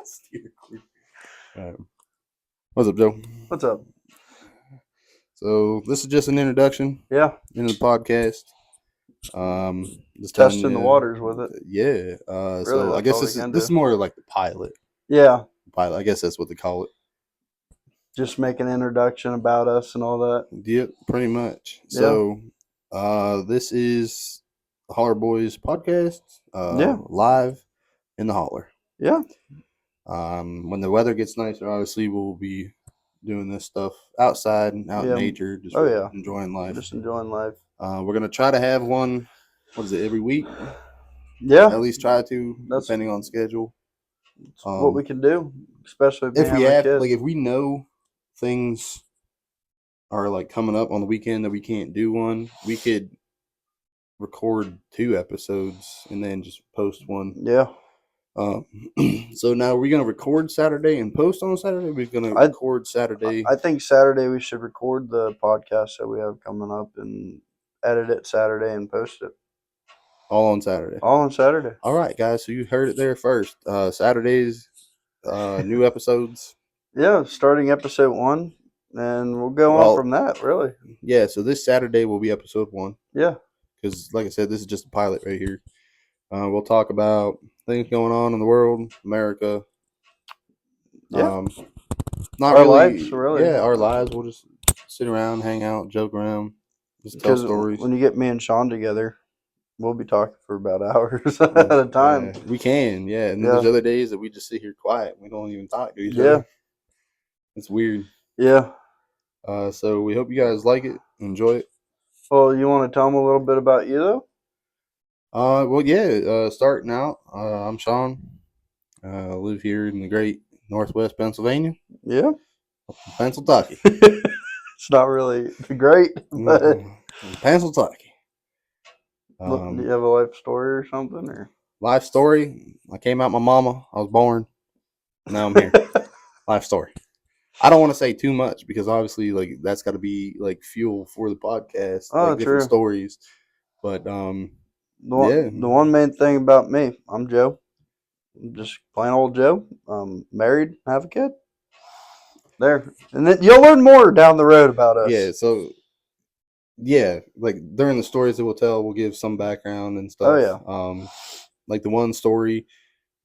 Steer clear. What's up, Joe? What's up? So this is just an introduction Yeah, into the podcast. Just telling testing the you, waters with it. yeah. Really, So I that's guess all we can this is do. more like the pilot. Yeah, Pilot. I guess that's what they call it. just make an introduction about us and all that. Yep, pretty much. Yeah. So, this is the Holler Boys podcast. Yeah. Live in the holler. Yeah. When the weather gets nicer, obviously we'll be doing this stuff outside and out in Yeah. nature, just Oh yeah, enjoying life. just enjoying life. We're gonna try to have one. What is it? Every week? Yeah, At least try to, that's depending on schedule. what we can do, especially me If we having a have, kid. like, if we know things are like coming up on the weekend that we can't do one, we could record 2 episodes and then just post one. Yeah. So now we're gonna record Saturday and post on Saturday. We're gonna record Saturday. I think Saturday we should record the podcast that we have coming up and edit it Saturday and post it. All on Saturday. All on Saturday. All right, guys. So you heard it there first. Saturdays, new episodes. Yeah, starting episode 1, and we'll go on from that. Really. Yeah. So this Saturday will be episode 1. Yeah. Because, like I said, this is just a pilot right here. We'll talk about things going on in the world, America. Yeah. Not our really. Lives, really. Yeah, our lives. We'll just sit around, hang out, joke around, just tell stories. When you get me and Sean together, we'll be talking for about hours at a time. We can, yeah. And then there's other days that we just sit here quiet. We don't even talk to each other. It's weird. Yeah. So we hope you guys like it, enjoy it. Well, you want to tell them a little bit about you, though? Well, yeah. Starting out, I'm Sean. I live here in the great Northwest Pennsylvania. Yeah. Pennsylvania. It's not really great, but Pennsylvania. Do you have a life story or something? Or life story? I came out my mama. I was born. Now I'm here. Life story. I don't want to say too much because obviously, like, that's got to be like fuel for the podcast. Oh, like, different stories. But the one main thing about me, I'm Joe. I'm just plain old Joe. I'm married, have a kid. There, and then you'll learn more down the road about us. Yeah. So, yeah, like during the stories that we'll tell, we'll give some background and stuff. Oh yeah. Like the one story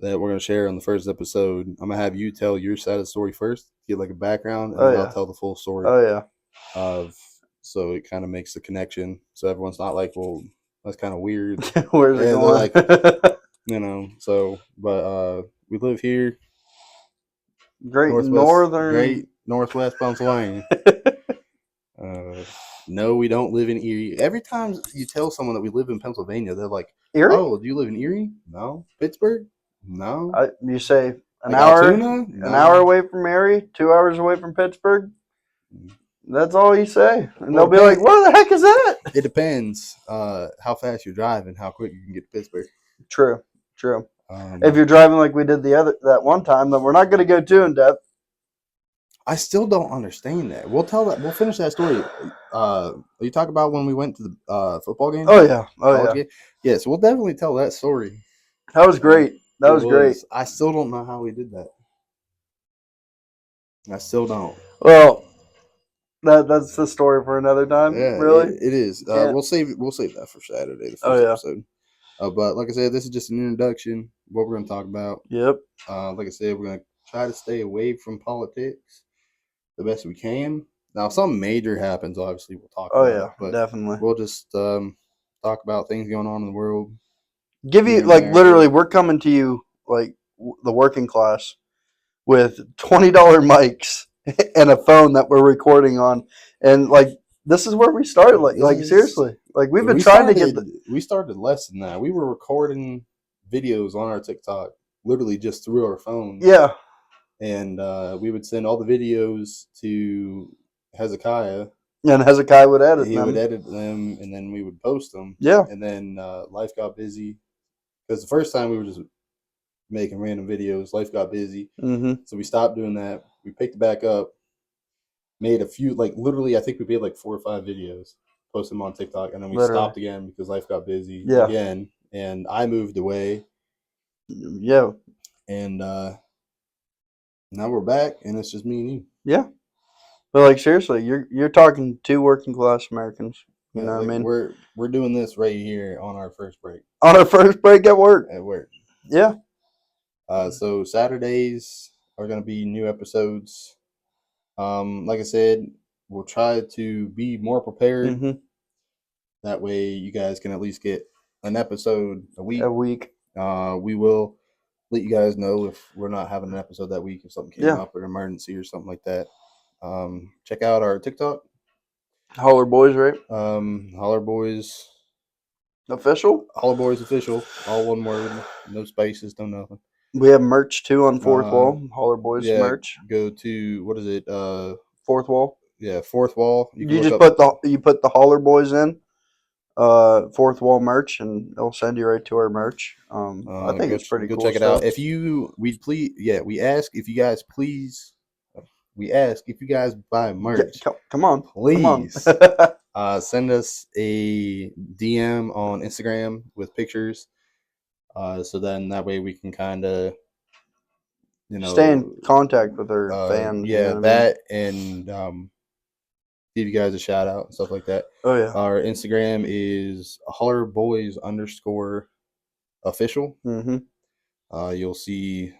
that we're gonna share on the first episode, I'm gonna have you tell your side of the story first, get like a background, and then I'll tell the full story. Oh yeah. So it kind of makes the connection, so everyone's not like, well, that's kind of weird. Where's it going? Like, you know. So, but we live here, great Northwest Pennsylvania. No, we don't live in Erie. Every time you tell someone that we live in Pennsylvania, they're like, Erie? Oh, do you live in Erie? No. Pittsburgh? No. You say an hour? No. An hour away from Erie? 2 hours away from Pittsburgh? That's all you say. And they'll be like, what the heck is that? It depends how fast you're driving, how quick you can get to Pittsburgh. True. If you're driving like we did that one time, then we're not going to go too in depth. I still don't understand that. We'll finish that story. You talk about when we went to the football game? Oh yeah. Game? Yeah, so we'll definitely tell that story. That was great. That was great. I still don't know how we did that. I still don't. Well, that's the story for another time. Yeah, really? It is. We'll save that for Saturday, the first episode. But like I said, this is just an introduction. What we're going to talk about. Yep. Like I said, we're going to try to stay away from politics the best we can. Now, if something major happens, obviously we'll talk about it. But definitely. We'll just talk about things going on in the world. Give you, like, literally, we're coming to you, like, the working class with $20 mics and a phone that we're recording on. And, like, this is where we started. Like seriously. Like, we've been trying to get We started less than that. We were recording videos on our TikTok, literally just through our phone. Yeah. And we would send all the videos to Hezekiah. And Hezekiah would edit them. He would edit them, and then we would post them. Yeah. And then life got busy. Because the first time we were just making random videos, life got busy. Mm-hmm. So we stopped doing that. We picked it back up, made a few, like literally, I think we made like 4 or 5 videos, posted them on TikTok, and then we stopped again because life got busy again. And I moved away. Yeah. And now we're back, and it's just me and you. Yeah. But like seriously, you're talking two working class Americans. You Yeah, know what I like mean? we're doing this right here on our first break On our first break at work. at work. Yeah. So Saturdays are gonna be new episodes. Like I said, we'll try to be more prepared. Mm-hmm. That way, you guys can at least get an episode a week. A week. We will let you guys know if we're not having an episode that week, if something came Yeah. up, or an emergency or something like that. Check out our TikTok, Holler Boys, right? Holler Boys, Official. Holler Boys official, all one word, no spaces, no nothing. We have merch too on Fourth Wall. Holler Boys Yeah, merch. go to what is it? Fourth Wall. Yeah, Fourth Wall. You can just look up, put the Holler Boys in. Fourth Wall merch, and it'll send you right to our merch. I think it's pretty go cool check it stuff. out. If you we ask if you guys please, we ask if you guys buy merch. Yeah, come on, please. Come on. Send us a DM on Instagram with pictures. So then that way we can kind of, Stay in contact with our fans. Yeah, you know that and give you guys a shout out and stuff like that. Oh yeah. Our Instagram is hollerboys_official. Mm-hmm. You'll see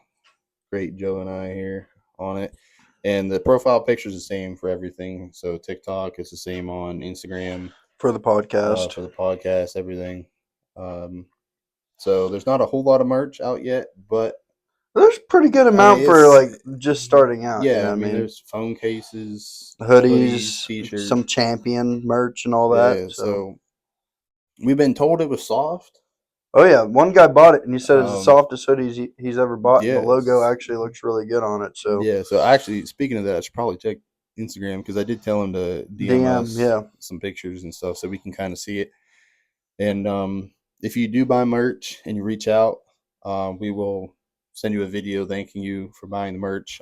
great Joe and I here on it. And the profile picture is the same for everything. So TikTok is the same on Instagram. For the podcast. Everything. So there's not a whole lot of merch out yet, but there's a pretty good amount for like just starting out. Yeah, you know I mean, there's phone cases, hoodies, t-shirts, some Champion merch, and all that. Yeah, so we've been told it was soft. Oh yeah, one guy bought it and he said it's the softest hoodies he's ever bought. Yeah, and the logo actually looks really good on it. So yeah, so actually, speaking of that, I should probably check Instagram because I did tell him to DM us some pictures and stuff so we can kind of see it. And if you do buy merch and you reach out, we will send you a video thanking you for buying the merch.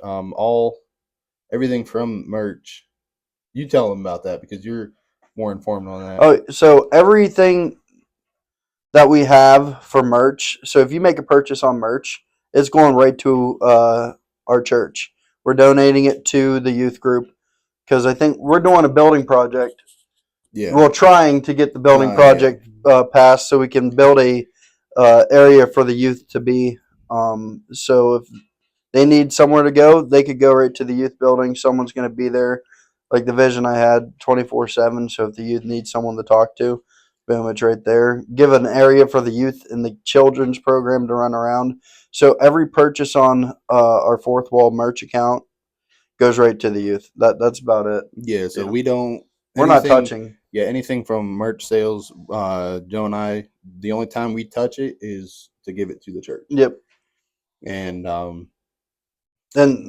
Everything from merch. You tell them about that because you're more informed on that. Oh, so everything that we have for merch. So if you make a purchase on merch, it's going right to our church. We're donating it to the youth group because I think we're doing a building project. Yeah. We're trying to get the building project passed so we can build a area for the youth to be. So if they need somewhere to go, they could go right to the youth building. Someone's going to be there. Like the vision I had 24/7. So if the youth need someone to talk to, boom, it's right there. Give an area for the youth and the children's program to run around. So every purchase on our Fourth Wall merch account goes right to the youth. That's about it. Yeah, so we're not touching. Yeah, anything from merch sales, Joe and I, the only time we touch it is to give it to the church. Yep. And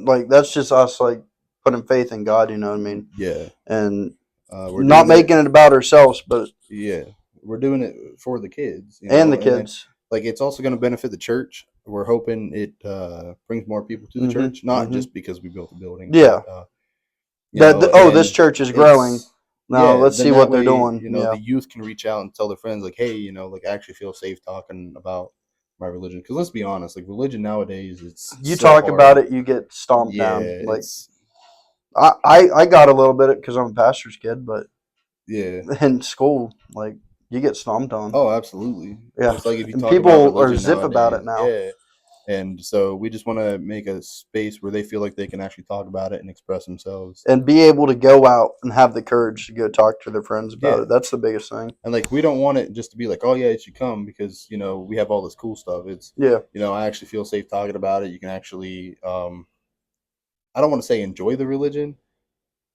like that's just us like putting faith in God, you know what I mean? Yeah. And we're not making it about ourselves, but yeah, we're doing it for the kids and the kids. Like it's also going to benefit the church. We're hoping it brings more people to the church, not just because we built the building. Yeah. But, this church is growing. Now let's see what they're doing. The youth can reach out and tell their friends, like, hey, like I actually feel safe talking about my religion. Because let's be honest, like religion nowadays, you talk about it, you get stomped down. Like I got a little bit because I'm a pastor's kid, but in school, like you get stomped on. Oh, absolutely. Yeah, it's like if you talk people are zip about it now. Yeah. And so we just want to make a space where they feel like they can actually talk about it and express themselves. And be able to go out and have the courage to go talk to their friends about it. That's the biggest thing. And like, we don't want it just to be like, oh yeah, you should come because, we have all this cool stuff. It's, I actually feel safe talking about it. You can actually, I don't want to say enjoy the religion.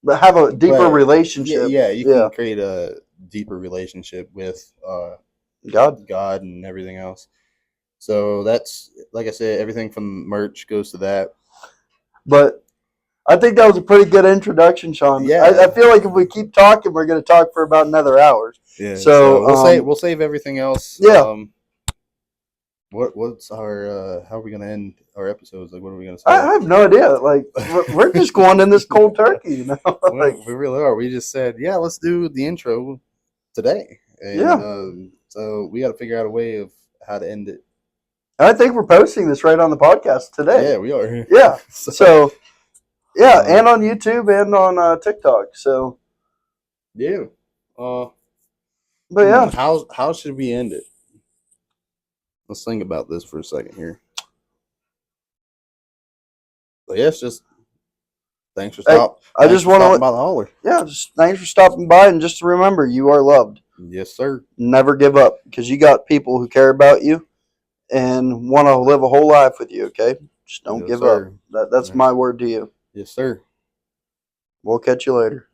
But have a deeper relationship. Yeah, you can create a deeper relationship with God and everything else. So that's, like I said, everything from merch goes to that. But I think that was a pretty good introduction, Sean. Yeah. I feel like if we keep talking, we're going to talk for about another hour. Yeah. So we'll save everything else. Yeah. What's our how are we going to end our episodes? Like, what are we going to say? I have no idea. Like, we're just going in this cold turkey, Like, we really are. We just said, yeah, let's do the intro today. And, so we got to figure out a way of how to end it. And I think we're posting this right on the podcast today. Yeah, we are. Yeah. So yeah, and on YouTube and on TikTok. So yeah. But yeah. How should we end it? Let's think about this for a second here. But yes, just thanks for stopping. I just want to by the holler. Yeah, just thanks for stopping by, and just remember, you are loved. Yes, sir. Never give up, because you got people who care about you and want to live a whole life with you. Okay, just don't give up. That's my word to you. Yes, sir. We'll catch you later.